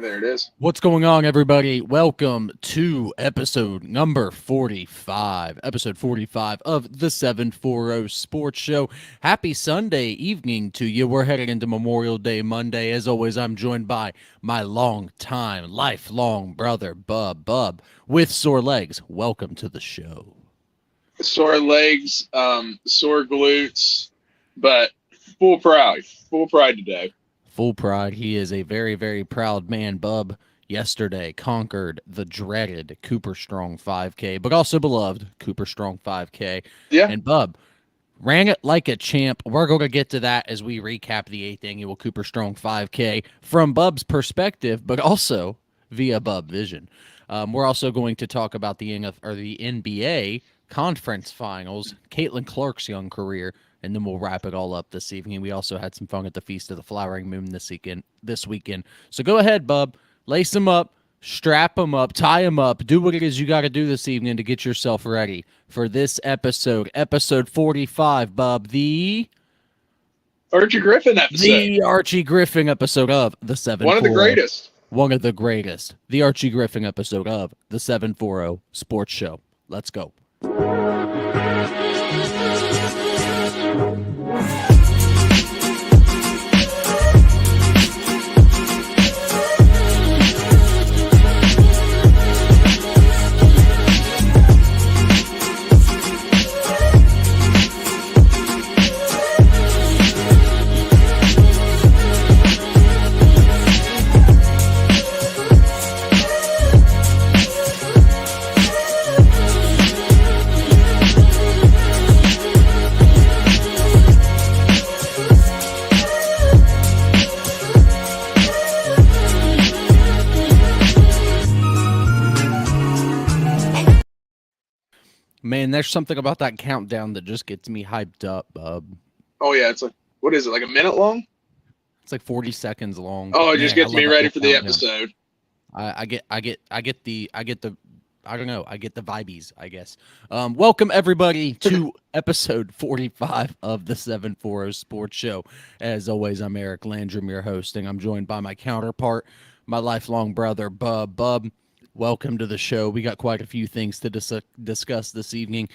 There it is. What's going on, everybody? Welcome to episode number 45, episode 45 of the 740 Sports Show. Happy Sunday evening to you. We're heading into Memorial Day Monday. As always, I'm joined by my lifelong brother, Bub, with sore legs. Welcome to the show. Sore legs, sore glutes, but full pride today. Full pride. He is a very, very proud man. Bub yesterday conquered the dreaded CooperStrong 5K, but also beloved CooperStrong 5K. Yeah. And Bub ran it like a champ. We're going to get to that as we recap the 8th annual CooperStrong 5K from Bub's perspective, but also via Bub Vision. We're also going to talk about the NBA conference finals, Caitlin Clark's young career, and then we'll wrap it all up this evening. We also had some fun at the Feast of the Flowering Moon this weekend. So go ahead, Bub. Lace them up, strap them up, tie them up. Do what it is you got to do this evening to get yourself ready for this episode 45, Bub. The Archie Griffin episode. The Archie Griffin episode of the 740. One of the greatest. One of the greatest. The Archie Griffin episode of the 740 Sports Show. Let's go. Man, there's something about that countdown that just gets me hyped up, Bub. Oh yeah, it's like, what is it, like a minute long? It's like 40 seconds long. Oh, it just gets me ready for the episode. I get the vibes, I guess. Welcome everybody to episode 45 of the 740 Sports Show. As always, I'm Eric Landrum, hosting. I'm joined by my counterpart, my lifelong brother, Bub. Bub, welcome to the show. We got quite a few things to discuss this evening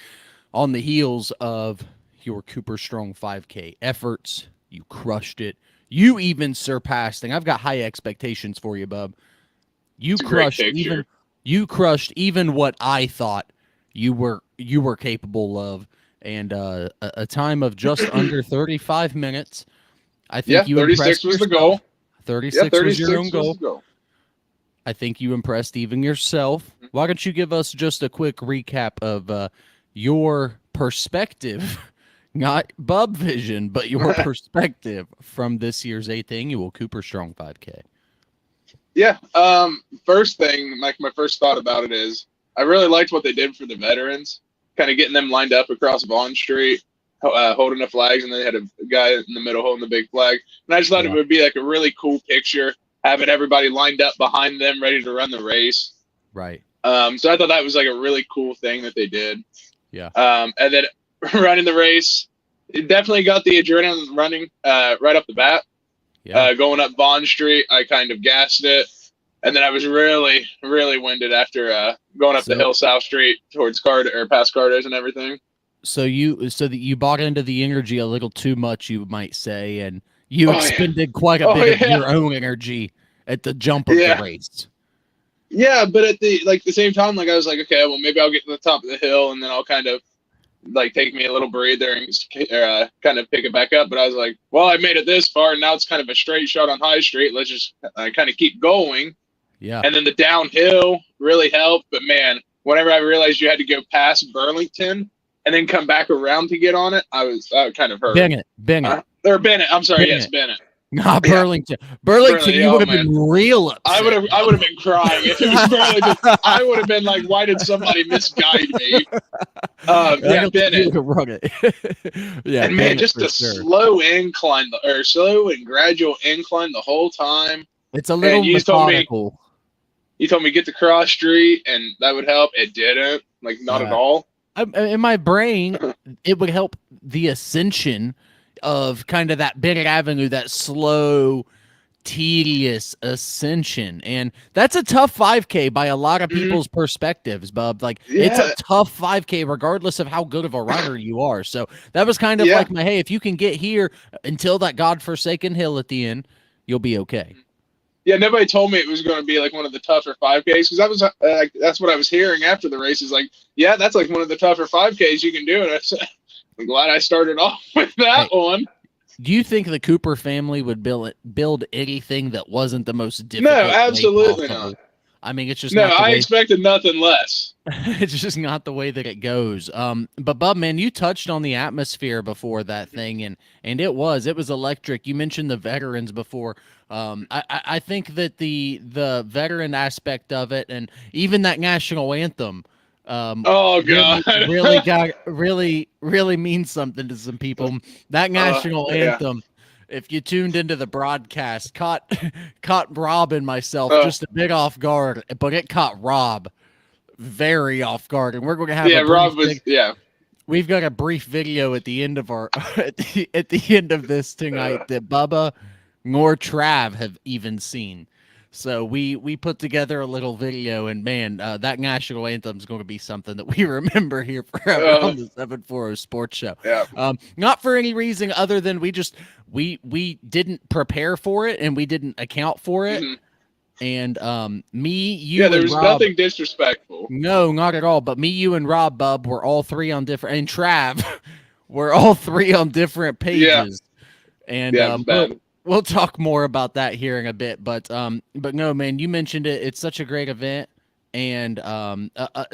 on the heels of your CooperStrong 5K efforts. You crushed it. You even surpassed, and I've got high expectations for you, Bub. You crushed even what I thought you were capable of, and a time of just under 35 minutes. I think you 36 was the goal. 36 was your own goal. I think you impressed even yourself. Why don't you give us just a quick recap of your perspective, not Bub Vision, but your perspective from this year's 8th annual CooperStrong 5K? Yeah. First thing, like my first thought about it is I really liked what they did for the veterans, kind of getting them lined up across Vaughn Street, holding the flags, and they had a guy in the middle holding the big flag. And I just thought it would be like a really cool picture, having everybody lined up behind them, ready to run the race. Right. So I thought that was like a really cool thing that they did. Yeah. And then running the race, it definitely got the adrenaline running right off the bat. Yeah. Going up Vaughn Street, I kind of gassed it. And then I was really, really winded after going up the hill, South Street, towards past Carter's and everything. So that you bought into the energy a little too much, you might say, and you expended quite a bit of your own energy at the jump of the race. Yeah, but at the same time, I was like, okay, well, maybe I'll get to the top of the hill, and then I'll kind of take me a little breather and kind of pick it back up. But I was like, well, I made it this far, and now it's kind of a straight shot on High Street. Let's just kind of keep going. Yeah. And then the downhill really helped. But man, whenever I realized you had to go past Burlington and then come back around to get on it, I kind of hurt. Bennett. Or Bennett. I'm sorry. Bennett. Yes, Bennett. Not Burlington. Burlington, you would have been real upset. I would have been crying if it was Burlington. I would have been like, why did somebody misguide me? Bennett. Run it. Yeah, and man, just a slow incline, or slow and gradual incline the whole time. It's a little methodical. You told me get to cross street and that would help. It didn't. Not at all. In my brain, it would help the ascension of kind of that Bennett Avenue, that slow tedious ascension, and that's a tough 5K by a lot of Mhm. people's perspectives, bub. Like, it's a Yeah, tough 5K regardless of how good of a runner you are. So that was kind of yeah. like my, hey, if you can get here until that godforsaken hill at the end, you'll be okay. Yeah, nobody told me it was going to be like one of the tougher 5Ks, because that was like that's what I was hearing after the race. Is like, yeah, that's like one of the tougher 5Ks you can do. And I'm glad I started off with that Hey, one. do you think the Cooper family would build anything that wasn't the most No, difficult way absolutely not. possible? I mean, it's just No, not the I way. expected nothing less. It's just not the way that it goes. But Bub, man, you touched on the atmosphere before that thing, and it was electric. You mentioned the veterans before. I think that the veteran aspect of it, and even that national anthem, Oh God. really means something to some people. That national Yeah. anthem. If you tuned into the broadcast, caught Rob and myself Uh, just a bit off guard, but it caught Rob very off guard, and we're going to have yeah, a brief Rob was. Yeah. we've got a brief video at the end of our at the end of this tonight that Bubba nor Trav have even seen. So we put together a little video, and man, that national anthem is going to be something that we remember here forever on the 740 Sports Show. Yeah. Not for any reason other than we didn't prepare for it and we didn't account for it. Mhm. And me, you, Yeah, there and was Rob. nothing disrespectful. No, not at all. But me, you, and Rob, Bub, were all three on different, and Trav, we're all three on different Yeah. pages. And Yeah, it was bad. we'll talk more about that here in a bit. But no, man, you mentioned it. It's such a great event, and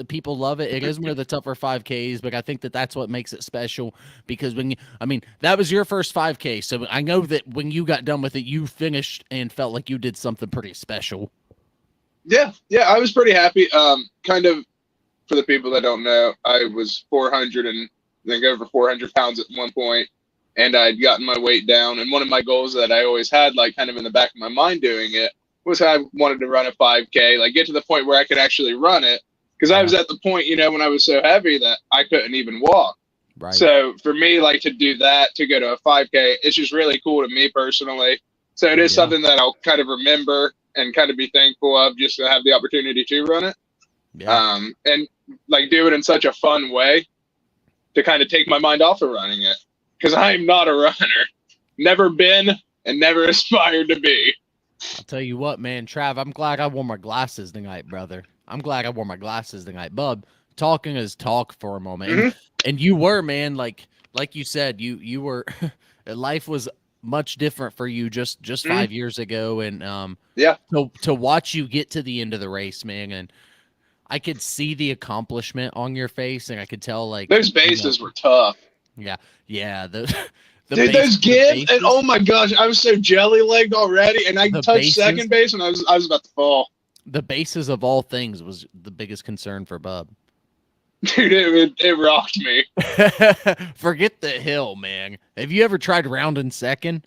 people love it. It is one of the tougher 5Ks, but I think that that's what makes it special because that was your first 5K, so I know that when you got done with it, you finished and felt like you did something pretty special. Yeah, yeah, I was pretty happy. Kind of for the people that don't know, I was 400 and I think over 400 pounds at one point, and I'd gotten my weight down. And one of my goals that I always had, like kind of in the back of my mind doing it, was I wanted to run a 5K, like get to the point where I could actually run it. Because I was at the point, when I was so heavy that I couldn't even walk. Right. So for me, like to do that, to go to a 5K, it's just really cool to me personally. So it is something that I'll kind of remember and kind of be thankful of just to have the opportunity to run it. Yeah. And like do it in such a fun way to kind of take my mind off of running it. Because I am not a runner. Never been and never aspired to be. I'll tell you what, man, Trav, I'm glad I wore my glasses tonight, brother. I'm glad I wore my glasses tonight. Bub, talking is talk for a moment. Mm-hmm. And you were, man, like you said, you were life was much different for you just 5 years ago. And to watch you get to the end of the race, man, and I could see the accomplishment on your face, and I could tell like those bases were tough. Yeah. Dude, those gives, and oh my gosh, I was so jelly legged already, and I touched second base, and I was about to fall. The bases of all things was the biggest concern for Bub. Dude, it rocked me. Forget the hill, man. Have you ever tried rounding second?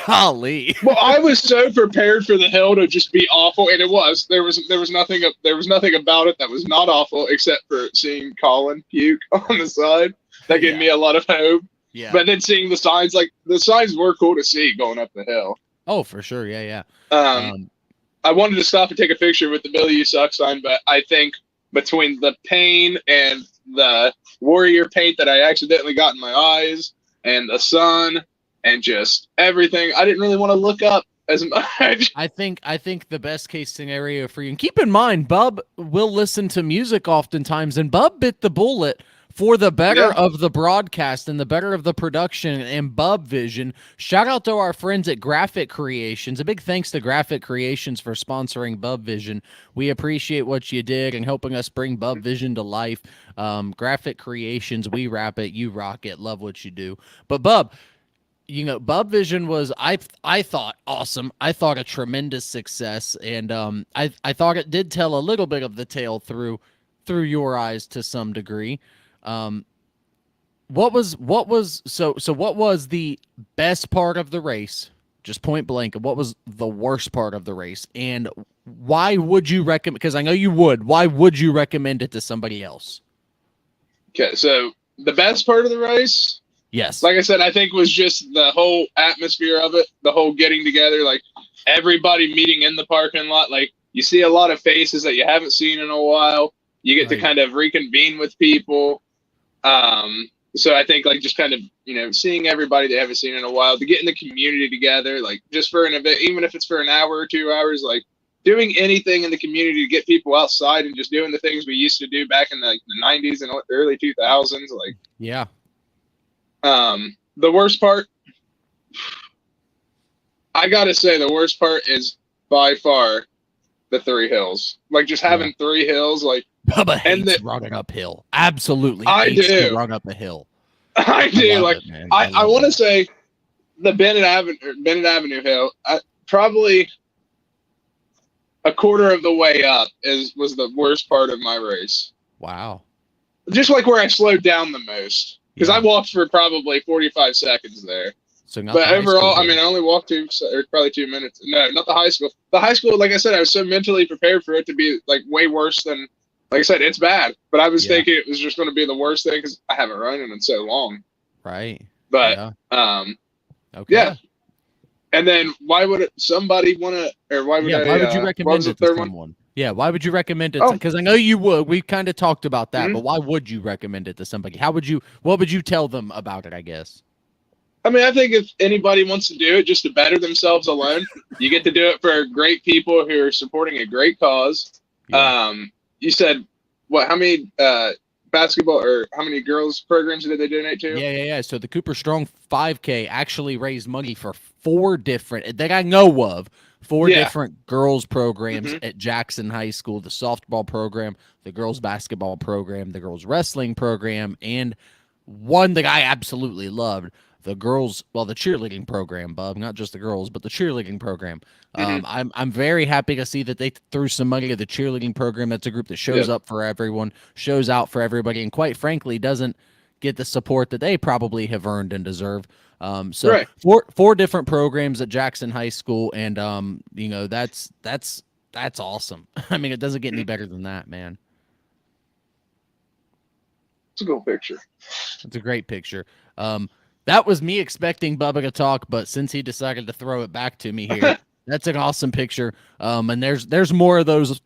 Golly. Well, I was so prepared for the hill to just be awful, and it was. There was nothing about it that was not awful, except for seeing Colin puke on the side. That gave me a lot of hope. Yeah. But then seeing the signs, like the signs were cool to see going up the hill. Oh, for sure. Yeah. I wanted to stop and take a picture with the Billy You Suck sign, but I think between the pain and the warrior paint that I accidentally got in my eyes and the sun and just everything, I didn't really want to look up as much. I think the best case scenario for you, and keep in mind, Bub will listen to music oftentimes, and Bub bit the bullet for the better of the broadcast and the better of the production and Bub Vision. Shout out to our friends at Graphic Creations. A big thanks to Graphic Creations for sponsoring Bub Vision. We appreciate what you did and helping us bring Bub Vision to life. Graphic Creations, we wrap it, you rock it, love what you do. But Bub, Bub Vision was, I thought, awesome. I thought a tremendous success, and I thought it did tell a little bit of the tale through your eyes to some degree. What was the best part of the race? Just point blank. What was the worst part of the race? And why would you recommend? Because I know you would. Why would you recommend it to somebody else? Okay, so the best part of the race Yes. Like I said, I think was just the whole atmosphere of it, the whole getting together, like everybody meeting in the parking lot. Like you see a lot of faces that you haven't seen in a while. You get to Right. kind of reconvene with people. So I think like just kind of, seeing everybody they haven't seen in a while, to get in the community together, like just for an event, even if it's for an hour or 2 hours, like doing anything in the community to get people outside and just doing the things we used to do back in like the 90s and early 2000s. Like, Yeah. The worst part, I gotta say, the worst part is by far the three hills. Like just having three hills, like Bubba hates running uphill. Absolutely I hates do to run up a hill. I do. Like it, man. I want to say the Bennett Avenue Hill, probably a quarter of the way up was the worst part of my race. Wow. Just like where I slowed down the most. Because I walked for probably 45 seconds there. So not but overall, I I only walked probably 2 minutes. No, not the high school. The high school, like I said, I was so mentally prepared for it to be like way worse than, like I said, it's bad. But I was thinking it was just going to be the worst thing because I haven't run in so long. Right. But, okay. Yeah. And then why would somebody want to, or why would why would you recommend it to someone? One? Yeah, why would you recommend it? Because I know you would. We kind of talked about that, but why would you recommend it to somebody? What would you tell them about it, I guess? I mean, I think if anybody wants to do it just to better themselves alone, you get to do it for great people who are supporting a great cause. Yeah. You said, how many basketball or how many girls programs did they donate to? Yeah. So the CooperStrong 5K actually raised money for 4 different, that I know of, 4 different girls programs at Jackson High School: the softball program, the girls basketball program, the girls wrestling program, and one that I absolutely loved, the cheerleading program, Bub, not just the girls, but the cheerleading program. I'm very happy to see that they threw some money to the cheerleading program. That's a group that shows up for everyone, shows out for everybody, and quite frankly doesn't get the support that they probably have earned and deserve. So 4 different programs at Jackson High School, and that's awesome. I mean, it doesn't get any better than that, man. It's a cool picture. It's a great picture. That was me expecting Bubba to talk, but since he decided to throw it back to me here, that's an awesome picture. And there's more of those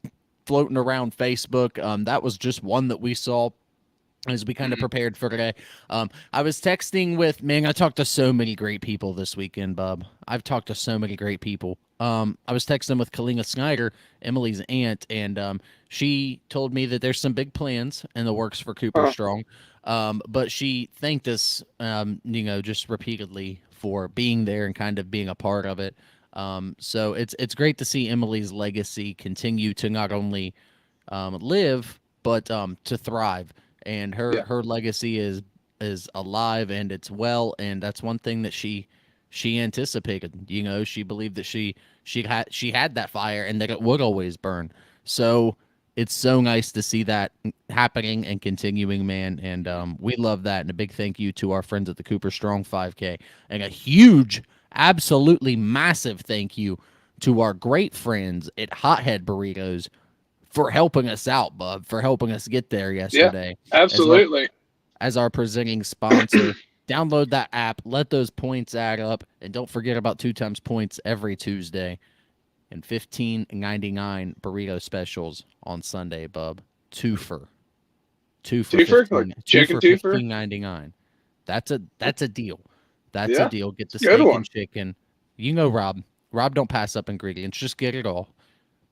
floating around Facebook. That was just one that we saw as we kind of prepared for today. I was texting with, I talked to so many great people this weekend, Bub. I've talked to so many great people. I was texting with Kalina Snyder, Emily's aunt, and she told me that there's some big plans in the works for CooperStrong. But she thanked us, just repeatedly for being there and kind of being a part of it. So it's great to see Emily's legacy continue to not only live, but to thrive. And her legacy is alive and it's well, and that's one thing that she anticipated. She believed that she had that fire and that it would always burn. So it's so nice to see that happening and continuing, man. And we love that. And a big thank you to our friends at the CooperStrong 5K, and a huge, absolutely massive thank you to our great friends at Hothead Burritos for helping us out, Bub, for helping us get there yesterday. Yeah, absolutely. As our presenting sponsor. Download that app, let those points add up, and don't forget about 2 times points every Tuesday and $15.99 burrito specials on Sunday, Bub. Two for $15.99. That's a deal. That's a deal. Get the steak and chicken. Rob. Rob don't pass up ingredients. Just get it all.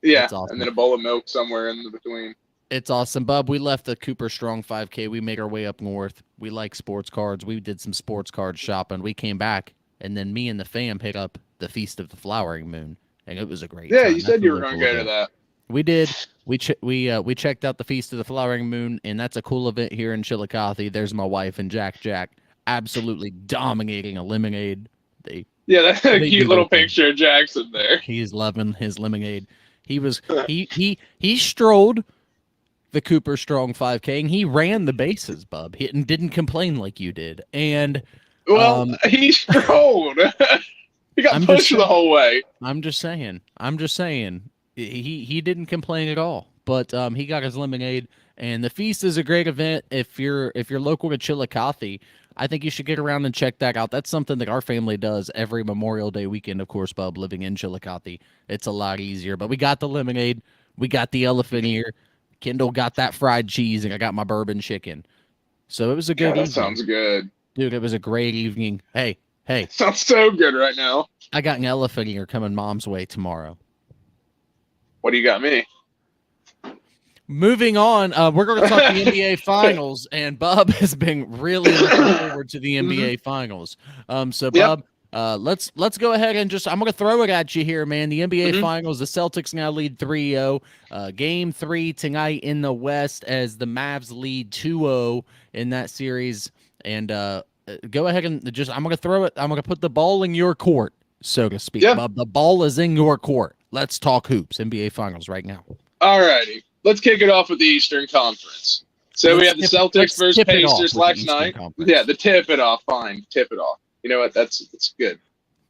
Yeah, awesome. And then a bowl of milk somewhere in between. It's awesome, Bub. We left the CooperStrong 5K. We made our way up north. We like sports cards. We did some sports card shopping. We came back, and then me and the fam hit up the Feast of the Flowering Moon, and it was a great time. You said you were going to go to that. We did. We checked out the Feast of the Flowering Moon, and that's a cool event here in Chillicothe. There's my wife and Jack absolutely dominating a lemonade. That's a cute little picture of Jackson there. He's loving his lemonade. He strolled the CooperStrong 5K, and he ran the bases, Bub. He didn't complain like you did. And he strolled. He got pushed the whole way. I'm just saying. He didn't complain at all. But he got his lemonade. And the Feast is a great event if you're local to Chillicothe. I think you should get around and check that out. That's something that our family does every Memorial Day weekend. Of course, Bub, living in Chillicothe, it's a lot easier. But we got the lemonade, we got the elephant ear. Kendall got that fried cheese, and I got my bourbon chicken. So it was a good God, that evening. sounds good. Dude, it was a great evening. Hey, Sounds so good right now. I got an elephant ear coming Mom's way tomorrow. What do you got me? Moving on, we're going to talk the NBA Finals, and Bub has been really looking forward to the NBA Finals. So, Bub, let's go ahead and I'm going to throw it at you here, man. The NBA Finals, the Celtics now lead 3-0. Game 3 tonight in the West as the Mavs lead 2-0 in that series. And go ahead and I'm going to throw it. I'm going to put the ball in your court, so to speak. Yeah. Bub, the ball is in your court. Let's talk hoops, NBA Finals right now. All righty. Let's kick it off with the Eastern Conference. So we have the Celtics versus Pacers last night. Yeah, the tip it off. Fine. Tip it off. You know what? That's good.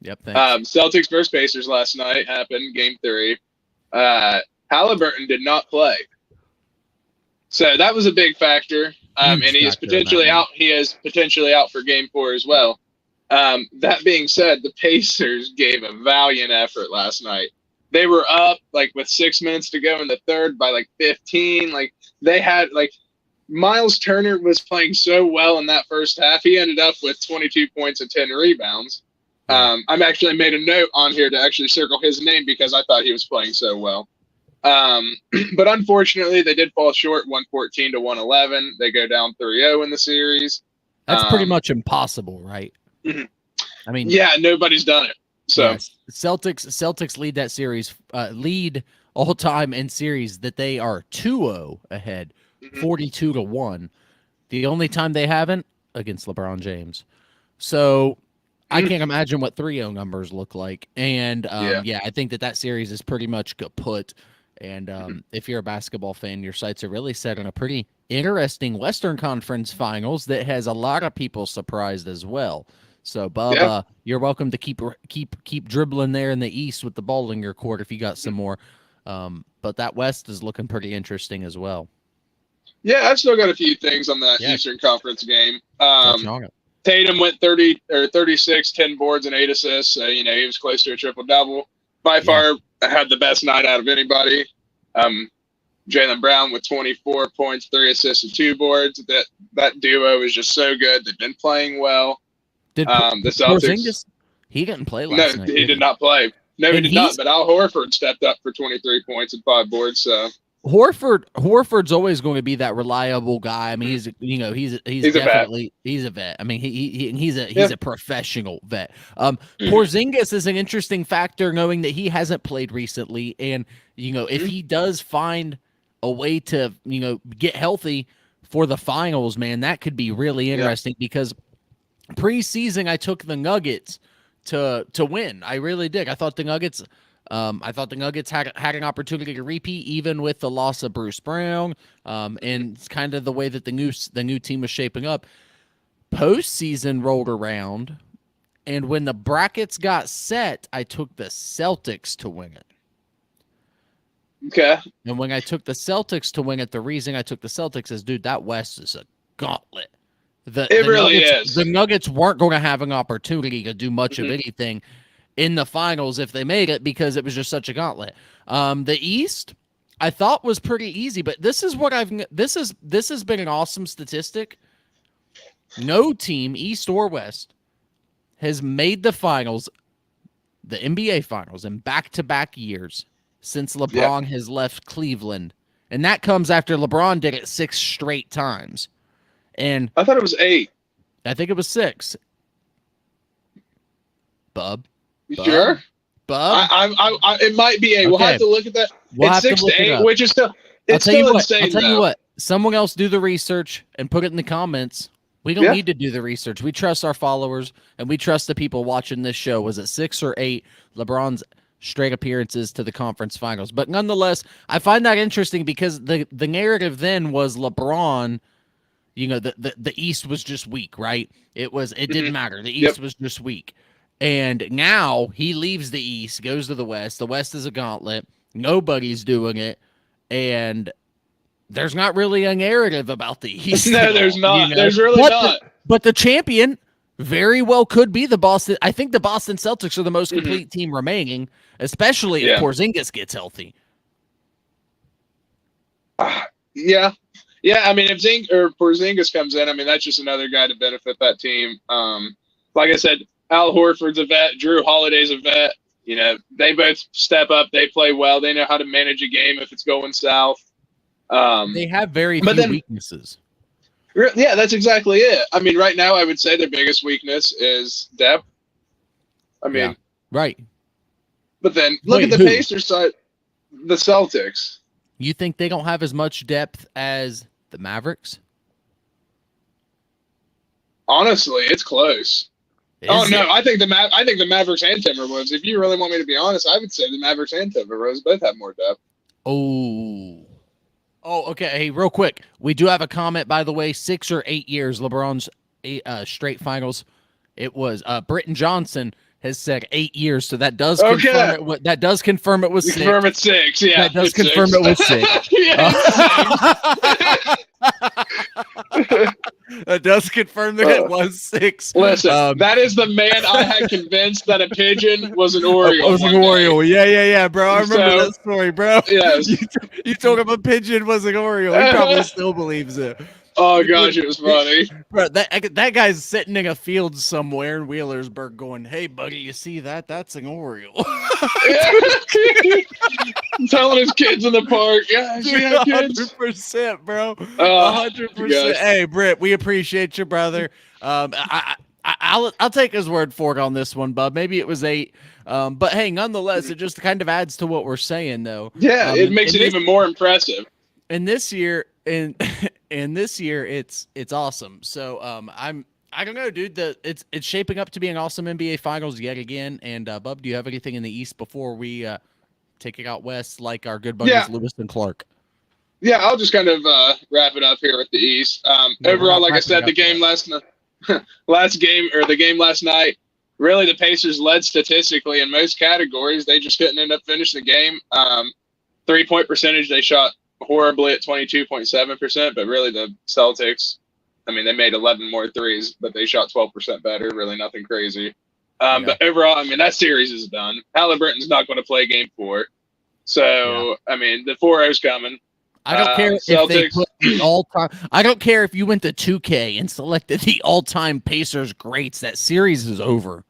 Yep. Thanks. Celtics versus Pacers last night happened, game 3. Halliburton did not play. So that was a big factor. And he is potentially out. He is potentially out for game 4 as well. That being said, the Pacers gave a valiant effort last night. They were up with 6 minutes to go in the third by 15. They had Miles Turner was playing so well in that first half. He ended up with 22 points and 10 rebounds. I've actually made a note on here to actually circle his name because I thought he was playing so well. But unfortunately, they did fall short, 114 to 111. They go down 3-0 in the series. That's pretty much impossible, right? I mean, yeah, nobody's done it. So yes. Celtics lead that series, lead all time in series that they are 2-0 ahead, 42 to 1. The only time they haven't against LeBron James. So I can't imagine what 3-0 numbers look like. And I think that series is pretty much kaput. And if you're a basketball fan, your sights are really set on a pretty interesting Western Conference Finals that has a lot of people surprised as well. So, Bob, you're welcome to keep dribbling there in the East with the ball in your court if you got some more. But that West is looking pretty interesting as well. Yeah, I've still got a few things on that Eastern Conference game. Tatum went 36, 10 boards and 8 assists. He was close to a triple-double. By far, had the best night out of anybody. Jaylen Brown with 24 points, 3 assists, and 2 boards. That duo is just so good. They've been playing well. Did the Celtics? He didn't play last night. No, he did not play. No, he did not. But Al Horford stepped up for 23 points and 5 boards. So Horford's always going to be that reliable guy. I mean, he's definitely a vet. I mean, he's a professional vet. Porzingis is an interesting factor, knowing that he hasn't played recently, and if he does find a way to get healthy for the finals, man, that could be really interesting because preseason I took the Nuggets to win. I really did. I thought the Nuggets. Had an opportunity to repeat, even with the loss of Bruce Brown, and kind of the way that the new team was shaping up. Postseason rolled around, and when the brackets got set, I took the Celtics to win it. Okay. And when I took the Celtics to win it, the reason I took the Celtics is, dude, that West is a gauntlet. It really is. The Nuggets weren't going to have an opportunity to do much of anything in the finals if they made it because it was just such a gauntlet. The East, I thought was pretty easy, but this is this has been an awesome statistic. No team, East or West, has made the finals, the NBA finals, in back-to-back years since LeBron has left Cleveland. And that comes after LeBron did it 6 straight times. And I thought it was 8. I think it was 6. Bub. Sure? Bub? It might be 8. Okay. We'll have to look at that. It's 6 to 8, which is still insane. I'll tell you what. Someone else do the research and put it in the comments. We don't need to do the research. We trust our followers, and we trust the people watching this show. Was it 6 or 8 LeBron's straight appearances to the conference finals? But nonetheless, I find that interesting because the narrative then was LeBron, the East was just weak, right? It didn't matter. The East was just weak. And now he leaves the East, goes to the West. The West is a gauntlet. Nobody's doing it. And there's not really a narrative about the East. No, there's not. You know? There's really not. But the champion very well could be the Boston. I think the Boston Celtics are the most complete team remaining, especially if Porzingis gets healthy. Yeah. I mean, if Porzingis comes in, I mean, that's just another guy to benefit that team. Like I said, Al Horford's a vet. Drew Holiday's a vet. You know, they both step up. They play well. They know how to manage a game if it's going south. They have very few weaknesses. Yeah, that's exactly it. I mean, right now, I would say their biggest weakness is depth. I mean, right. But then look at the Pacers side, the Celtics. You think they don't have as much depth as the Mavericks? Honestly, it's close. I think the Mavericks and Timberwolves. If you really want me to be honest, I would say the Mavericks and Timberwolves both have more depth. Oh, okay. Hey, real quick, we do have a comment, by the way. 6 or 8 years, LeBron's straight finals. It was Britton Johnson has said 8 years, so that does confirm it. That does confirm it was 6. Confirm it's 6. Yeah, that does confirm it was 6. That does confirm that it was 6. Listen, that is the man I had convinced that a pigeon was an Oriole. Was an Oriole. Yeah, bro. I remember that story, bro. Yes. You told him a pigeon was an Oriole. He probably still believes it. Oh gosh, it was funny. Bro, that guy's sitting in a field somewhere in Wheelersburg going, "Hey, buddy, you see that? That's an Oriole." Telling his kids in the park, kids. 100%, bro. 100%. Hey, Britt, we appreciate you, brother. I'll take his word for it on this one, bub. Maybe it was 8. But hey, nonetheless, it just kind of adds to what we're saying, though. Yeah, it makes it even more impressive. And this year, it's awesome. So I don't know, dude. It's shaping up to be an awesome NBA Finals yet again. And Bub, do you have anything in the East before we take it out west, like our good buddies Lewis and Clark? Yeah, I'll just kind of wrap it up here with the East. Overall, like I said, the game last night, really the Pacers led statistically in most categories. They just couldn't end up finishing the game. 3-point percentage, they shot horribly at 22.7%, but really the Celtics, I mean, they made 11 more threes, but they shot 12% better. Really nothing crazy. But overall, I mean, that series is done. Halliburton's not going to play game 4. So, I mean, the 4-0's coming. I don't care if they put the all-time. I don't care if you went to 2K and selected the all-time Pacers greats. That series is over.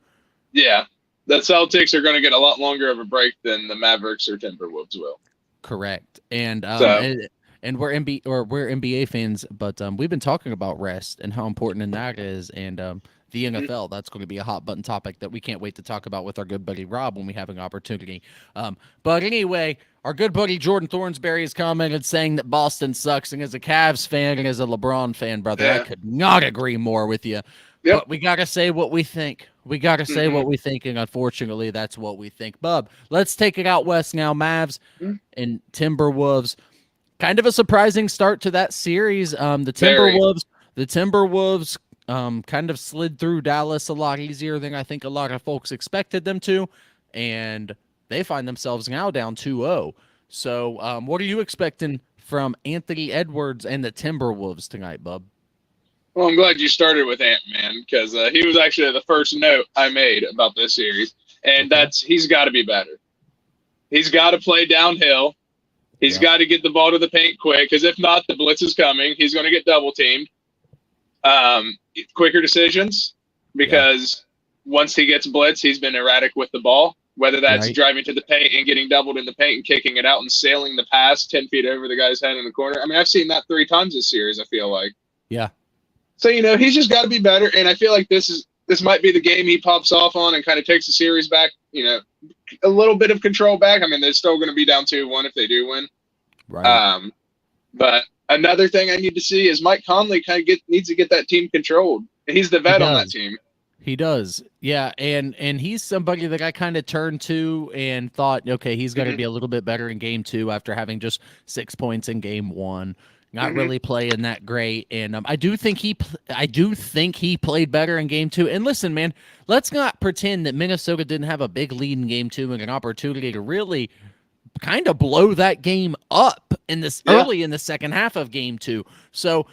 Yeah, the Celtics are going to get a lot longer of a break than the Mavericks or Timberwolves will. Correct, and we're NBA fans, but we've been talking about rest and how important that is, and the NFL. That's going to be a hot button topic that we can't wait to talk about with our good buddy Rob when we have an opportunity. But anyway, our good buddy Jordan Thornsberry has commented saying that Boston sucks, and as a Cavs fan and as a LeBron fan, brother, I could not agree more with you. Yep. But we got to say what we think. We got to say what we think, and unfortunately, that's what we think. Bub, let's take it out west now. Mavs and Timberwolves. Kind of a surprising start to that series. The Timberwolves kind of slid through Dallas a lot easier than I think a lot of folks expected them to, and they find themselves now down 2-0. So what are you expecting from Anthony Edwards and the Timberwolves tonight, Bub? Well, I'm glad you started with Ant-Man because he was actually the first note I made about this series, and he's got to be better. He's got to play downhill. He's got to get the ball to the paint quick because if not, the blitz is coming. He's going to get double-teamed. Quicker decisions because once he gets blitz, he's been erratic with the ball, whether that's driving to the paint and getting doubled in the paint and kicking it out and sailing the pass 10 feet over the guy's head in the corner. I mean, I've seen that 3 times this series, I feel like. Yeah. So, he's just got to be better, and I feel like this might be the game he pops off on and kind of takes the series back, a little bit of control back. I mean, they're still going to be down 2-1 if they do win. Right. But another thing I need to see is Mike Conley kind of needs to get that team controlled. He's the vet on that team. He does. Yeah, and he's somebody that I kind of turned to and thought, okay, he's going to be a little bit better in game 2 after having just 6 points in game 1. Not really playing that great, and I do think he played better in game 2. And listen, man, let's not pretend that Minnesota didn't have a big lead in game 2 and an opportunity to really kind of blow that game up. in this Yeah. early in the second half of game 2. So,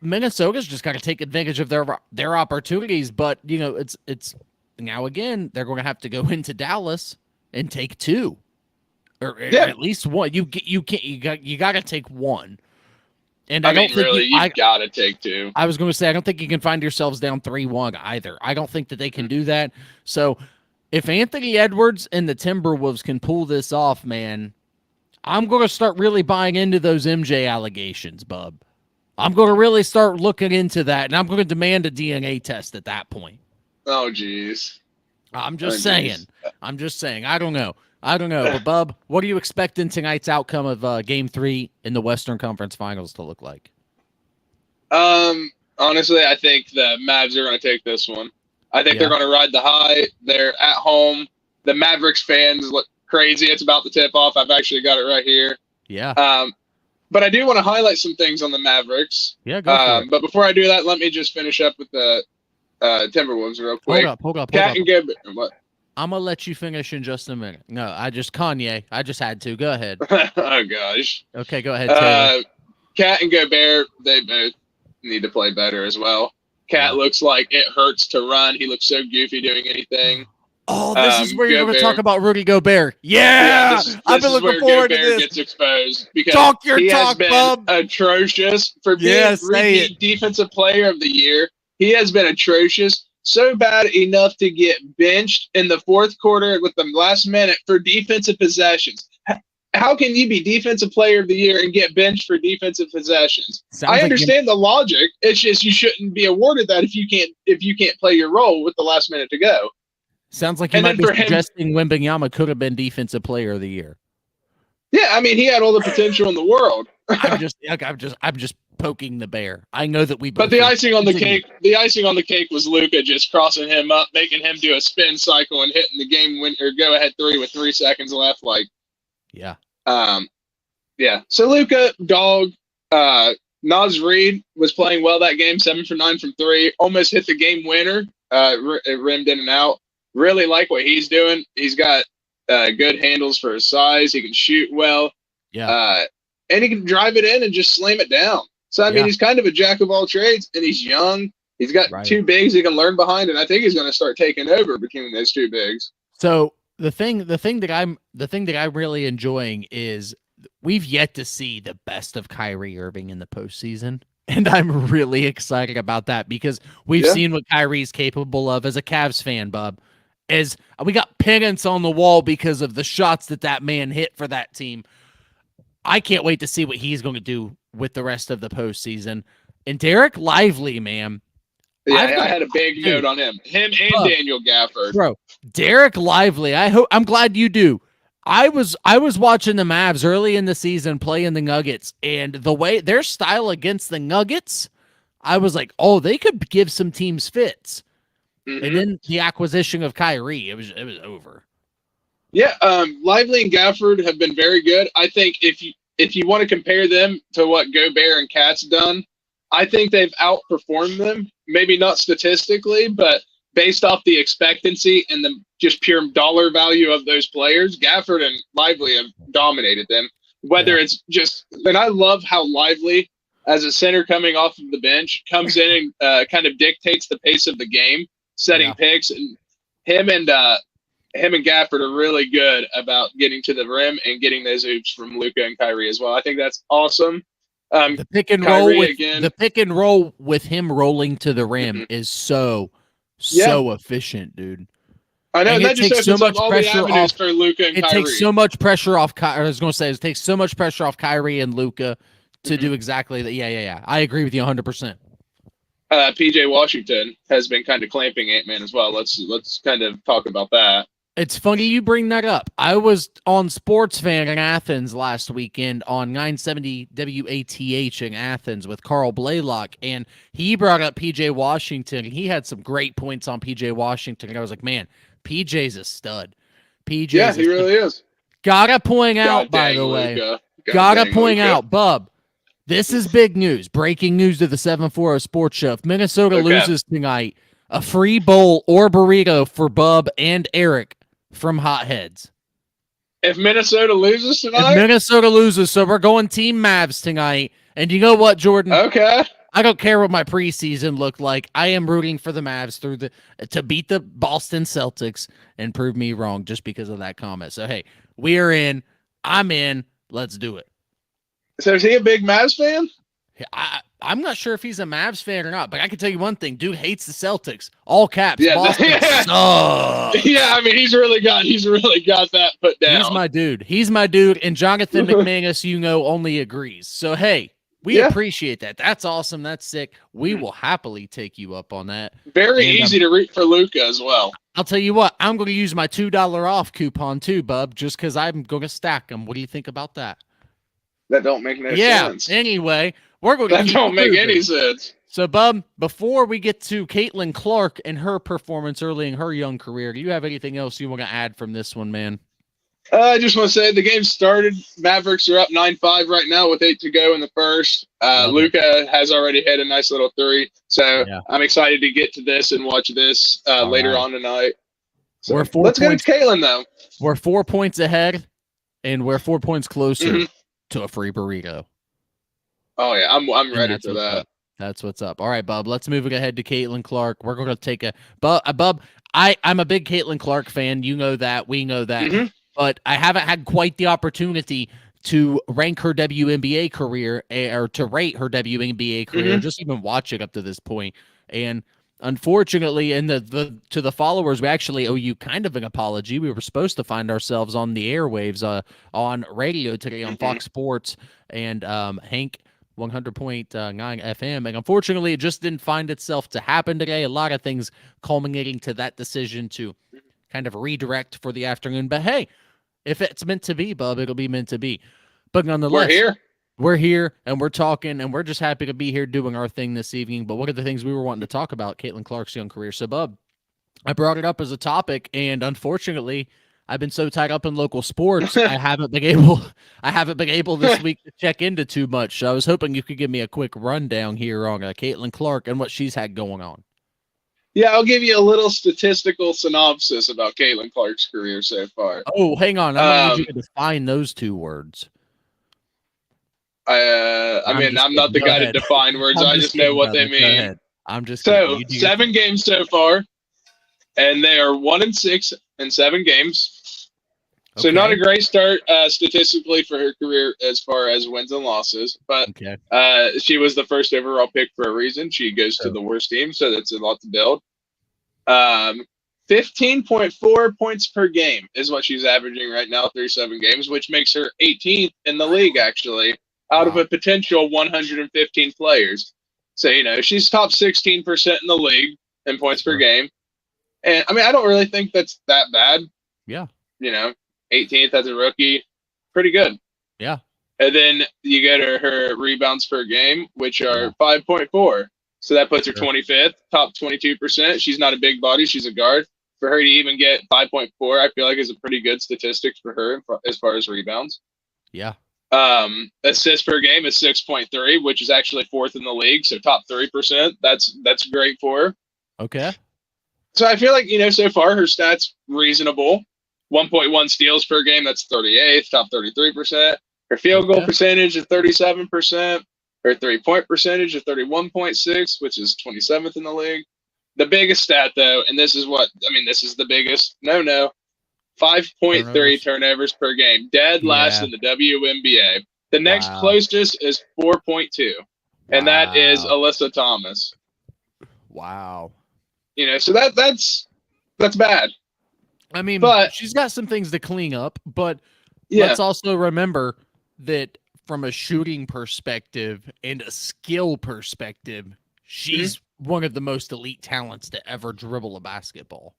Minnesota's just got to take advantage of their opportunities. But it's now again they're going to have to go into Dallas and take 2, or at least 1. You got to take 1. And I don't think really, you've got to take 2. I was going to say, I don't think you can find yourselves down 3-1 either. I don't think that they can do that. So if Anthony Edwards and the Timberwolves can pull this off, man, I'm going to start really buying into those MJ allegations, bub. I'm going to really start looking into that, and I'm going to demand a DNA test at that point. Oh, jeez. I'm just saying. I don't know. But, bub, what are you expecting tonight's outcome of Game 3 in the Western Conference Finals to look like? Honestly, I think the Mavs are going to take this one. I think they're going to ride the high. They're at home. The Mavericks fans look crazy. It's about to tip off. I've actually got it right here. Yeah. But I do want to highlight some things on the Mavericks. Yeah, go for it. But before I do that, let me just finish up with the Timberwolves real quick. Hold up. Cat and Gib. What? I'm going to let you finish in just a minute. No, I just had to. Go ahead. Oh, gosh. Okay, go ahead, Taylor. Cat and Gobert, they both need to play better as well. Cat looks like it hurts to run. He looks so goofy doing anything. Oh, this is where you're going to talk about Rudy Gobert. Yeah, I've been looking forward to this. Gets exposed because he has been bub. Atrocious for being repeat defensive player of the year. He has been atrocious, so bad enough to get benched in the fourth quarter with the last minute for defensive possessions. How can you be defensive player of the year and get benched for defensive possessions? I understand the logic. It's just you shouldn't be awarded that if you can't play your role with the last minute to go. Sounds like you might be suggesting Wembanyama could have been defensive player of the year. Yeah, I mean he had all the potential in the world. I'm just poking the bear. I know that we. But the icing on the cake was Luka just crossing him up, making him do a spin cycle and hitting the game win or go ahead 3 with 3 seconds left. Yeah. So Luka, dog, Naz Reid was playing well that game, 7 for 9 from 3, almost hit the game winner. It rimmed in and out. Really like what he's doing. He's got good handles for his size. He can shoot well. Yeah. And he can drive it in and just slam it down. So, I mean, he's kind of a jack of all trades, and he's young. He's got 2 bigs he can learn behind, and I think he's going to start taking over between those 2 bigs. So the thing that I'm really enjoying is we've yet to see the best of Kyrie Irving in the postseason. And I'm really excited about that because we've seen what Kyrie's capable of as a Cavs fan, bub. As we got pennants on the wall because of the shots that man hit for that team. I can't wait to see what he's going to do with the rest of the postseason. And Derek Lively, man. Yeah, I had a big note on him. Him and Daniel Gafford. Bro, Derek Lively. I'm glad you do. I was watching the Mavs early in the season playing the Nuggets, and the way their style against the Nuggets, I was like, oh, they could give some teams fits. Mm-hmm. And then the acquisition of Kyrie, it was over. Yeah, Lively and Gafford have been very good. I think if you want to compare them to what Gobert and Cat's done, I think they've outperformed them. Maybe not statistically, but based off the expectancy and the just pure dollar value of those players, Gafford and Lively have dominated them. Whether it's just, and I love how Lively, as a center coming off of the bench, comes in and kind of dictates the pace of the game, setting picks, and him and Gafford are really good about getting to the rim and getting those oops from Luka and Kyrie as well. I think that's awesome. The pick and roll with him rolling to the rim is so efficient, dude. I know, and that just opens up all the avenues for Luka and Kyrie. It takes so much pressure off. I was going to say it takes so much pressure off Kyrie and Luka to do exactly that. Yeah. I agree with you 100%. PJ Washington has been kind of clamping Ant-Man as well. Let's kind of talk about that. It's funny you bring that up. I was on Sports Fan in Athens last weekend on 970 WATH in Athens with Carl Blaylock, and he brought up PJ Washington, and he had some great points on PJ Washington. And I was like, man, PJ's a stud. He really is. Gotta point out, by the way, Bub, this is big news. Breaking news to the 740 Sports Show. If Minnesota loses tonight, a free bowl or burrito for Bub and Eric from Hot Heads. If Minnesota loses If tonight, Minnesota loses, so we're going Team Mavs tonight. And you know what, Jordan? okay. I don't care what my preseason looked like. I am rooting for the Mavs to beat the Boston Celtics and prove me wrong just because of that comment. So hey, we are in. I'm in. Let's do it. So is he a big Mavs fan? I'm not sure if he's a Mavs fan or not, but I can tell you one thing: dude hates the Celtics. All caps. Yeah, Boston sucks. Yeah, I mean he's really got that put down. He's my dude. He's my dude. And Jonathan McManus, only agrees. So hey, we appreciate that. That's awesome. That's sick. We will happily take you up on that. Very easy to root for Luka as well. I'll tell you what, I'm going to use my $2 off coupon too, bub, just because I'm going to stack them. What do you think about that? That don't make no sense. Anyway, we're going to That don't make any sense. So, bub, before we get to Caitlin Clark and her performance early in her young career, do you have anything else you want to add from this one, man? I just want to say the game started. Mavericks are up 9-5 right now with 8 to go in the first. Luka has already hit a nice little 3. So I'm excited to get to this and watch this later on tonight. So let's get to Caitlin, though. We're 4 points ahead, and we're 4 points closer to a free burrito. Oh, yeah. I'm ready for that. That's what's up. All right, bub. Let's move it ahead to Caitlin Clark. We're going to take bub. I'm a big Caitlin Clark fan. You know that. We know that. But I haven't had quite the opportunity to rank her WNBA career or to rate her WNBA career, just even watch it up to this point. And unfortunately, to the followers, we actually owe you kind of an apology. We were supposed to find ourselves on the airwaves on radio today on Fox Sports and Hank 100.9 FM. And unfortunately, it just didn't find itself to happen today. A lot of things culminating to that decision to kind of redirect for the afternoon. But hey, if it's meant to be, bub, it'll be meant to be. But nonetheless, we're here and we're talking and we're just happy to be here doing our thing this evening. But what are the things we were wanting to talk about, Caitlin Clark's young career? So, bub, I brought it up as a topic, and unfortunately, I've been so tied up in local sports, I haven't been able this week to check into too much. So I was hoping you could give me a quick rundown here on Caitlin Clark and what she's had going on. Yeah, I'll give you a little statistical synopsis about Caitlin Clark's career so far. Oh, hang on. I'm going to need you to define those 2 words. I'm not the guy to define words. I just know what they mean. I'm just so 7 games so far, and they are 1-6 in 7 games. So not a great start statistically for her career as far as wins and losses, but she was the first overall pick for a reason. She goes to the worst team, so that's a lot to build. 15.4 points per game is what she's averaging right now, 37 games, which makes her 18th in the league, actually, out of a potential 115 players. So, she's top 16% in the league in points per game. And, I mean, I don't really think that's that bad. Yeah. 18th as a rookie, pretty good. Yeah. And then you get her rebounds per game, which are 5.4. So that puts her 25th, top 22%. She's not a big body. She's a guard. For her to even get 5.4, I feel like is a pretty good statistics for her as far as rebounds. Yeah. Assists per game is 6.3, which is actually 4th in the league. So top 3%. That's great for her. Okay. So I feel like, so far her stats reasonable. 1.1 steals per game, that's 38th, top 33%. Her field goal percentage is 37%. Her 3-point percentage is 31.6, which is 27th in the league. The biggest stat, though, and this is the biggest, 5.3 turnovers per game, dead last in the WNBA. The next closest is 4.2, and that is Alyssa Thomas. Wow. So that's bad. I mean, but she's got some things to clean up, but let's also remember that from a shooting perspective and a skill perspective, she's one of the most elite talents to ever dribble a basketball.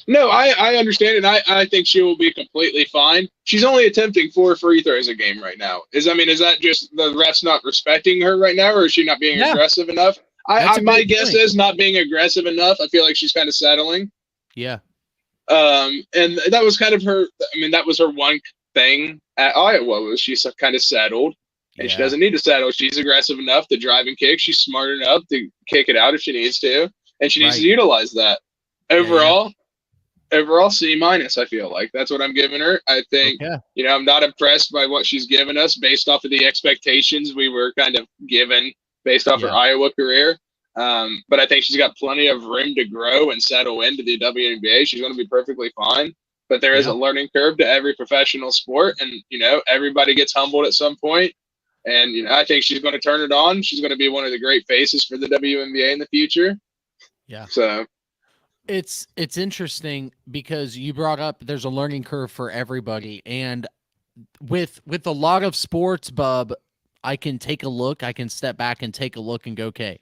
No, I understand, and I think she will be completely fine. She's only attempting 4 free throws a game right now. Is that just the refs not respecting her right now, or is she not being aggressive enough? My guess is not being aggressive enough. I feel like she's kind of settling. Yeah. And that was kind of her. That was her one thing at Iowa, was she's kind of settled, and she doesn't need to settle. She's aggressive enough to drive and kick. She's smart enough to kick it out if she needs to, and she needs to utilize that. Overall, overall C minus. I feel like that's what I'm giving her. I think Okay. I'm not impressed by what she's given us based off of the expectations we were kind of given based off her Yeah. Iowa career. But I think she's got plenty of room to grow and settle into the WNBA. She's going to be perfectly fine. But there is Yeah. a learning curve to every professional sport, and everybody gets humbled at some point. And I think she's going to turn it on. She's going to be one of the great faces for the WNBA in the future. Yeah. So it's interesting because you brought up there's a learning curve for everybody, and with a lot of sports, Bub, I can take a look, I can step back and take a look and go, okay,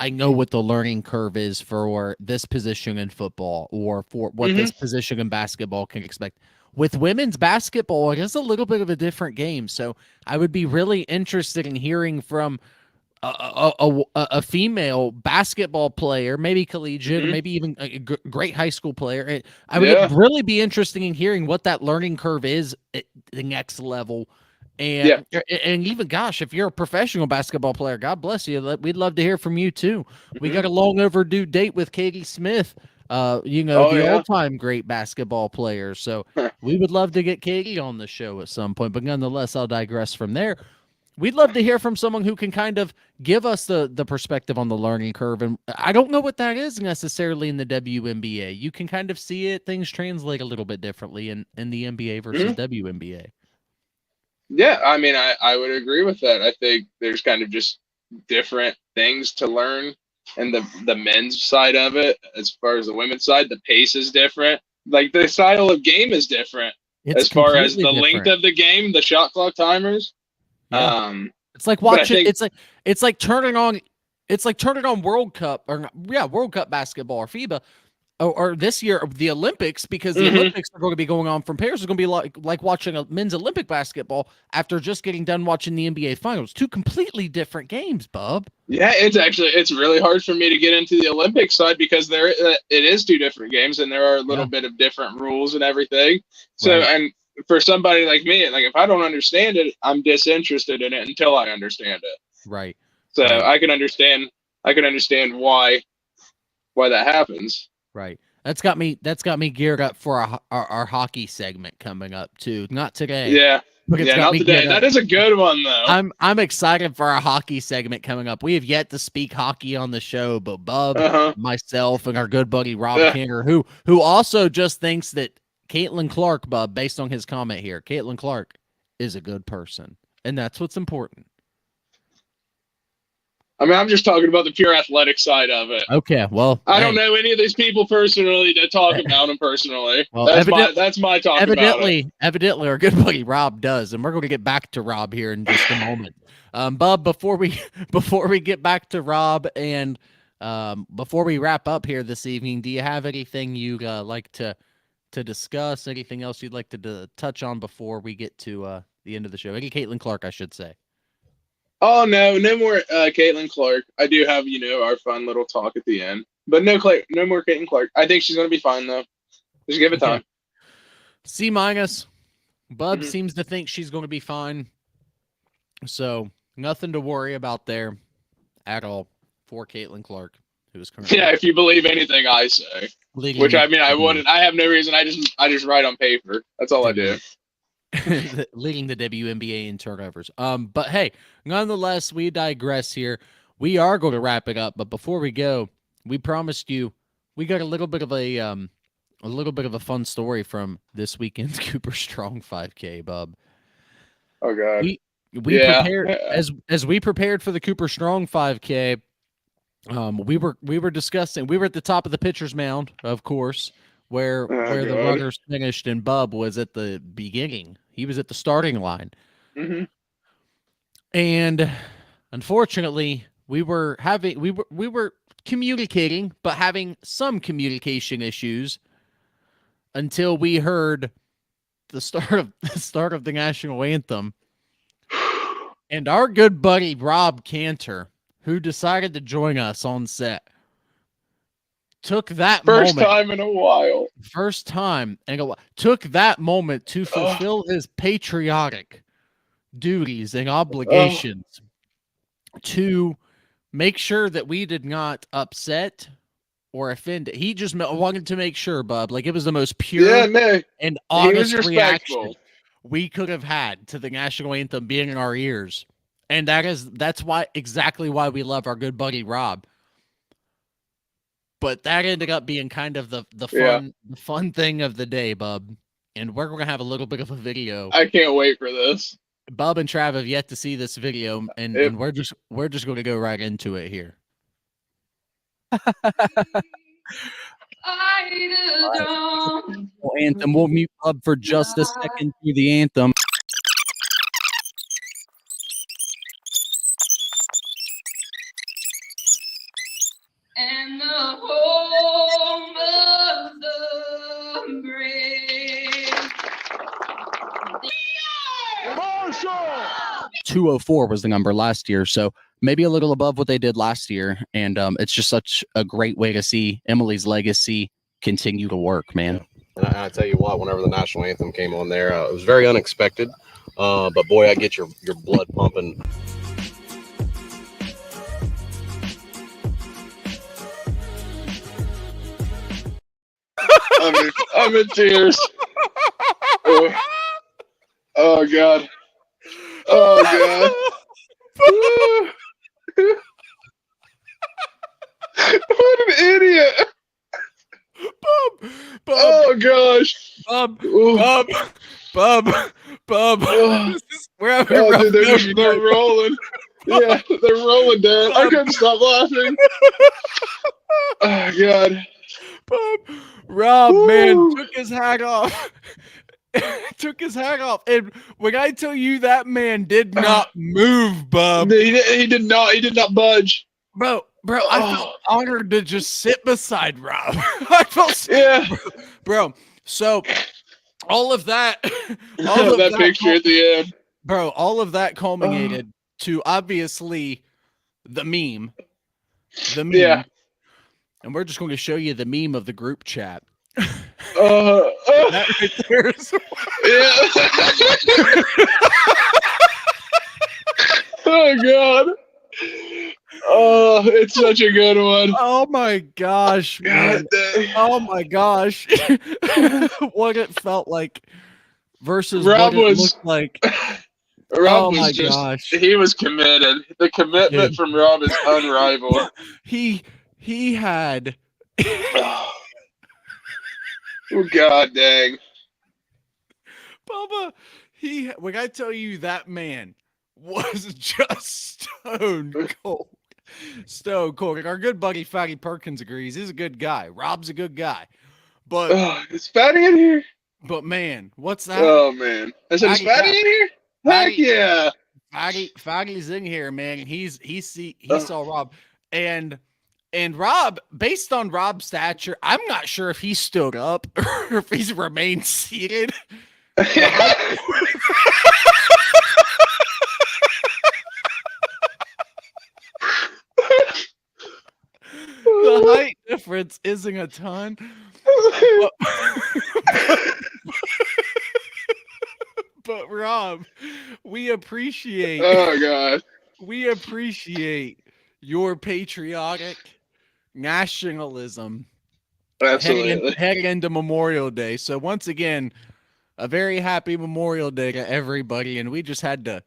I know what the learning curve is for this position in football or for what mm-hmm. this position in basketball can expect. With women's basketball, it is a little bit of a different game. So I would be really interested in hearing from a female basketball player, maybe collegiate, or Mm-hmm. maybe even a great high school player. I would Yeah. really be interested in hearing what that learning curve is at the next level. Yeah. And even, gosh, if you're a professional basketball player, God bless you. We'd love to hear from you too. We Mm-hmm. got a long overdue date with Katie Smith, Oh, the yeah. all-time great basketball player. So we would love to get Katie on the show at some point. But nonetheless, I'll digress from there. We'd love to hear from someone who can kind of give us the perspective on the learning curve. And I don't know what that is necessarily in the WNBA. You can kind of see it. Things translate a little bit differently in the NBA versus Mm-hmm. WNBA. Yeah, I mean, I would agree with that. I think there's kind of just different things to learn, and the men's side of it, as far as the women's side, the pace is different. Like the style of game is different It's as far as completely the length different. of the game, the shot clock timers. Yeah. It's like But I watching think it's like turning on World Cup World Cup basketball or FIBA or this year the Olympics, because the mhm. Olympics are going to be going on from Paris. Is going to be like watching a men's Olympic basketball after just getting done watching the NBA finals. Two completely different games, Bub. Yeah, it's really hard for me to get into the Olympic side because it is two different games and there are a Yeah. little bit of different rules and everything. So Right. and for somebody like me, like if I don't understand it, I'm disinterested in it until I understand it. Right. So Right. I can understand why that happens. Right. That's got me geared up for our hockey segment coming up too. Not today, Yeah. but it's Yeah, got not me today. geared up. That is a good one though. I'm excited for our hockey segment coming up. We have yet to speak hockey on the show, but Bub, Uh-huh. myself, and our good buddy Rob Yeah. Kinger, who also just thinks that Caitlin Clark, Bub, based on his comment here, Caitlin Clark is a good person, and that's what's important. I mean, I'm just talking about the pure athletic side of it. Okay, well, I don't know any of these people personally to talk about them personally. Well, That's my talk about it. Evidently, our good buddy Rob does, and we're going to get back to Rob here in just a moment. Bub, before we get back to Rob and before we wrap up here this evening, do you have anything you'd like to discuss? Anything else you'd like to touch on before we get to the end of the show? Any Caitlin Clark, I should say. Oh no more Caitlin Clark. I do have our fun little talk at the end, but no more Caitlin Clark. I think she's gonna be fine though. Just give it time. C minus. Bub Mhm. seems to think she's going to be fine, so nothing to worry about there at all for Caitlin Clark, who is currently Yeah, if you believe anything I say, which I mean I wouldn't. I have no reason. I just write on paper. That's all I do. leading the WNBA in turnovers. But hey, nonetheless, we digress here. We are going to wrap it up, but before we go, we promised you we got a little bit of a fun story from this weekend's CooperStrong 5K, Bub. Oh God. We prepared as we prepared for the CooperStrong 5K. We were discussing. We were at the top of the pitcher's mound, of course, where the runners finished, and Bub was at the beginning. He was at the starting line, and unfortunately, we were communicating, but having some communication issues until we heard the start of the national anthem, and our good buddy Rob Cantor, who decided to join us on set, took that first moment. time in a while. First time. And took that moment to fulfill his patriotic duties and obligations to make sure that we did not upset or offended. He just wanted to make sure, Bub. Like, it was the most Yeah, pure no, and he was honest reaction respectful. we could have had to the national anthem being in our ears. And that's why exactly why we love our good buddy Rob. But that ended up being kind of the fun thing of the day, Bub. And we're gonna have a little bit of a video. I can't wait for this. Bub and Trav have yet to see this video, and we're just gonna go right into it here. Anthem. We'll mute Bub for just a second to the anthem. And the home of the brave. 204 was the number last year, so maybe a little above what they did last year. And it's just such a great way to see Emily's legacy continue to work, man. Yeah. And I tell you what, whenever the national anthem came on there, it was very unexpected. But boy, I get your blood pumping. I'm in tears. Oh God. Oh God. What an idiot. Bub. Oh gosh. Bub. Oh. We're having a rough dude, they're rolling. Yeah, they're rolling, Dad. I couldn't stop laughing. Oh God. Bub. Rob, man, took his hat off. Took his hat off. And when I tell you that man did not move, Bub. He did not budge. Bro, I felt honored to just sit beside Rob. I felt bro. So all of that that picture at the end. Bro, all of that culminated to obviously the meme. Yeah. And we're just going to show you the meme of the group chat. That right there is Oh God. Oh, it's such a good one. Oh my gosh, man. Oh my gosh. What it felt like versus Rob what it looked like. Rob was gosh. He was committed. The commitment from Rob is unrivaled. He had Oh God dang. Bubba, when I tell you that man was just stone cold. Stone cold. And our good buddy Fatty Perkins agrees. He's a good guy. Rob's a good guy. But is Fatty in here? But man, what's that? Oh man. Is Fatty in here? Heck yeah. Fatty's in here, man. He saw Rob. And Rob, based on Rob's stature, I'm not sure if he stood up or if he's remained seated. The height difference isn't a ton. But Rob, we appreciate. Oh God. We appreciate your patriotic nationalism. Absolutely. Heading into Memorial Day. So once again, a very happy Memorial Day to everybody, and we just had to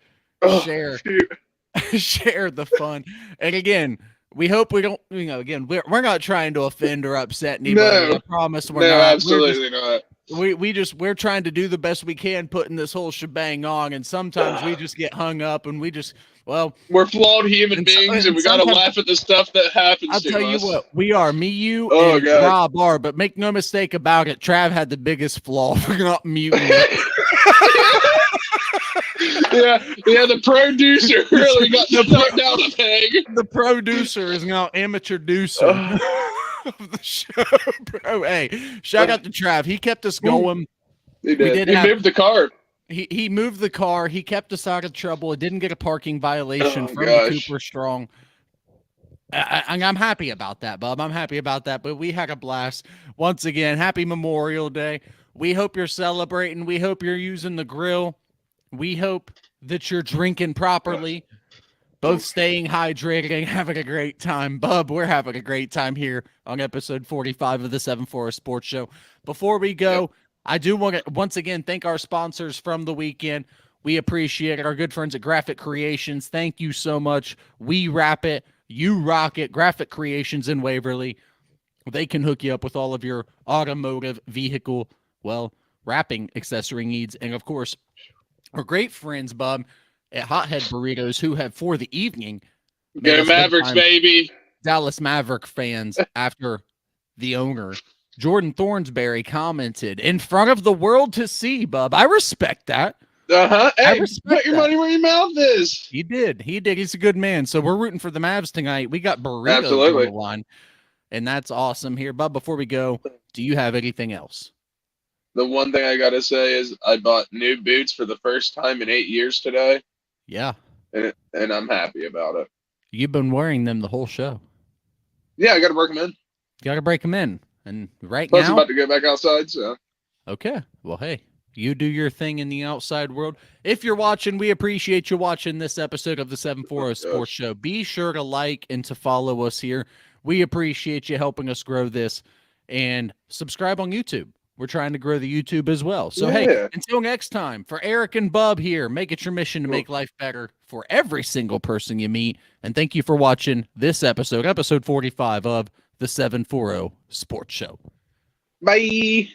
share the fun. And again, we hope we don't. Again, we're not trying to offend or upset anybody. No. I promise we're not. Absolutely not. We're trying to do the best we can putting this whole shebang on, and sometimes we just get hung up, and we're flawed human beings, and we gotta laugh at the stuff that happens. I'll tell you what, we are. Me, you, and God. Rob are, but make no mistake about it, Trav had the biggest flaw for not muting it. Yeah, the producer really got knocked down a peg. The producer is now amateur deucer of the show, bro. Hey, shout out to Trav. He kept us going. He did. He moved the car. He moved the car. He kept us out of trouble. It didn't get a parking violation from the CooperStrong. I'm happy about that, Bub. I'm happy about that. But we had a blast. Once again, happy Memorial Day. We hope you're celebrating. We hope you're using the grill. We hope that you're drinking properly. both staying hydrated and having a great time. Bub, we're having a great time here on episode 45 of the 740 Sports Show. Before we go, I do want to once again thank our sponsors from the weekend. We appreciate it. Our good friends at Graphic Creations. Thank you so much. We wrap it. You rock it. Graphic Creations in Waverly. They can hook you up with all of your automotive vehicle, wrapping accessory needs. And, of course, our great friends, Bub, at Hothead Burritos, who have, for the evening, Go Mavericks, baby. Dallas Maverick fans after the owner, Jordan Thornsberry, commented in front of the world to see, Bub. I respect that. Hey, put your money where your mouth is. He did. He's a good man. So we're rooting for the Mavs tonight. We got burritos on the line, and that's awesome here. Bub, before we go, do you have anything else? The one thing I got to say is I bought new boots for the first time in 8 years today. Yeah. And I'm happy about it. You've been wearing them the whole show. Yeah, I got to break them in. You got to break them in. And Plus, I'm about to go back outside, so. Okay. Well, hey. You do your thing in the outside world. If you're watching, we appreciate you watching this episode of the 740 Sports Show. Be sure to like and to follow us here. We appreciate you helping us grow this. And subscribe on YouTube. We're trying to grow the YouTube as well. So, hey, until next time, for Eric and Bub here, make it your mission to make life better for every single person you meet. And thank you for watching this episode 45 of the 740 Sports Show. Bye.